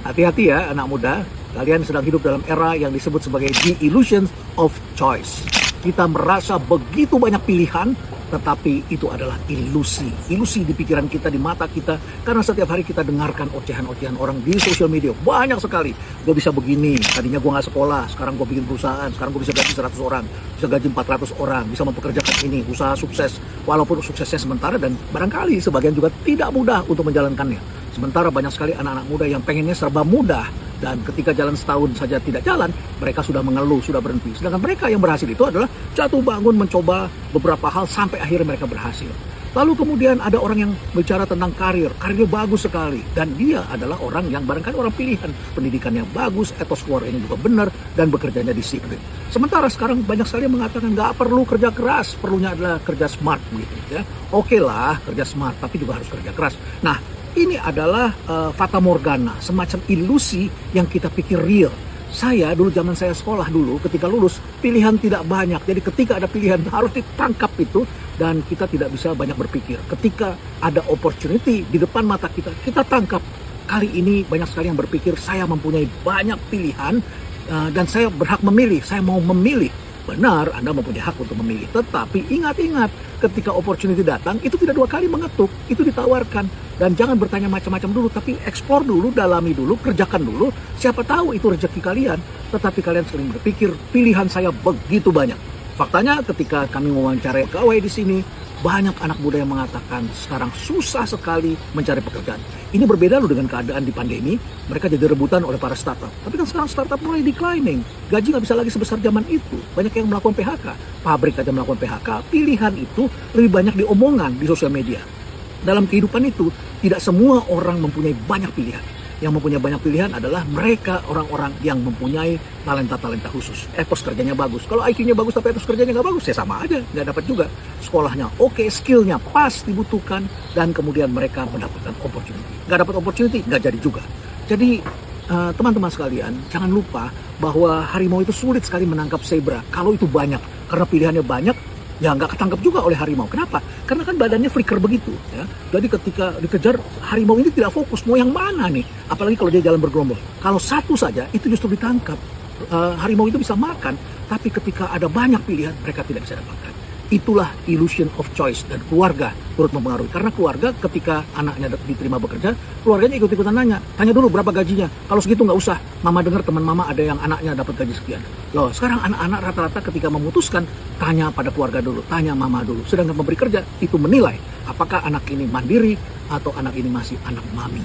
Hati-hati ya anak muda, kalian sedang hidup dalam era yang disebut sebagai the illusion of choice. Kita merasa begitu banyak pilihan, tetapi itu adalah ilusi. Ilusi di pikiran kita, di mata kita, karena setiap hari kita dengarkan ocehan-ocehan orang di sosial media. Banyak sekali, gue bisa begini, tadinya gue gak sekolah, sekarang gue bikin perusahaan, sekarang gue bisa gaji 100 orang, bisa gaji 400 orang, bisa mempekerjakan ini, usaha sukses, walaupun suksesnya sementara dan barangkali sebagian juga tidak mudah untuk menjalankannya. Sementara banyak sekali anak-anak muda yang pengennya serba mudah, dan ketika jalan setahun saja tidak jalan, mereka sudah mengeluh, sudah berhenti. Sedangkan mereka yang berhasil itu adalah jatuh bangun mencoba beberapa hal sampai akhirnya mereka berhasil. Lalu kemudian ada orang yang bicara tentang karirnya bagus sekali, dan dia adalah orang yang barangkali orang pilihan, pendidikannya bagus, etos keluarganya juga benar, dan bekerjanya disiplin. Sementara sekarang banyak sekali yang mengatakan nggak perlu kerja keras, perlunya adalah kerja smart gitu ya. Oke lah kerja smart, tapi juga harus kerja keras. Nah, ini adalah fata morgana, semacam ilusi yang kita pikir real. Saya dulu zaman saya sekolah dulu, ketika lulus pilihan tidak banyak. Jadi ketika ada pilihan harus ditangkap itu, dan kita tidak bisa banyak berpikir. Ketika ada opportunity di depan mata kita, kita tangkap. Kali ini banyak sekali yang berpikir saya mempunyai banyak pilihan dan saya berhak memilih, saya mau memilih. Benar, Anda mempunyai hak untuk memilih. Tetapi ingat-ingat, ketika opportunity datang, itu tidak dua kali mengetuk, itu ditawarkan. Dan jangan bertanya macam-macam dulu, tapi explore dulu, dalami dulu, kerjakan dulu. Siapa tahu itu rezeki kalian. Tetapi kalian sering berpikir, pilihan saya begitu banyak. Faktanya ketika kami mewawancarai pegawai di sini, banyak anak muda yang mengatakan sekarang susah sekali mencari pekerjaan. Ini berbeda loh dengan keadaan di pandemi, mereka jadi rebutan oleh para startup. Tapi kan sekarang startup mulai declining, gaji nggak bisa lagi sebesar zaman itu. Banyak yang melakukan PHK, pabrik aja melakukan PHK. Pilihan itu lebih banyak diomongan di sosial media. Dalam kehidupan itu, tidak semua orang mempunyai banyak pilihan. Yang mempunyai banyak pilihan adalah mereka orang-orang yang mempunyai talenta-talenta khusus. Etos kerjanya bagus. Kalau IQ-nya bagus tapi etos kerjanya nggak bagus, ya sama aja, nggak dapat juga. Sekolahnya oke, skill-nya pas dibutuhkan, dan kemudian mereka mendapatkan opportunity. Nggak dapat opportunity, nggak jadi juga. Jadi teman-teman sekalian, jangan lupa bahwa harimau itu sulit sekali menangkap zebra. Kalau itu banyak, karena pilihannya banyak, ya nggak ketangkap juga oleh harimau. Kenapa? Karena kan badannya flicker begitu ya. Jadi ketika dikejar, harimau ini tidak fokus mau yang mana nih. Apalagi kalau dia jalan bergerombol. Kalau satu saja itu justru ditangkap. Harimau itu bisa makan, tapi ketika ada banyak pilihan mereka tidak bisa dapatkan. Itulah illusion of choice, dan keluarga turut mempengaruhi. Karena keluarga ketika anaknya diterima bekerja, keluarganya ikut-ikutan tanya dulu berapa gajinya. Kalau segitu nggak usah, mama dengar teman mama ada yang anaknya dapat gaji sekian. Loh, sekarang anak-anak rata-rata ketika memutuskan, tanya pada keluarga dulu, tanya mama dulu. Sedangkan pemberi kerja itu menilai apakah anak ini mandiri atau anak ini masih anak mami.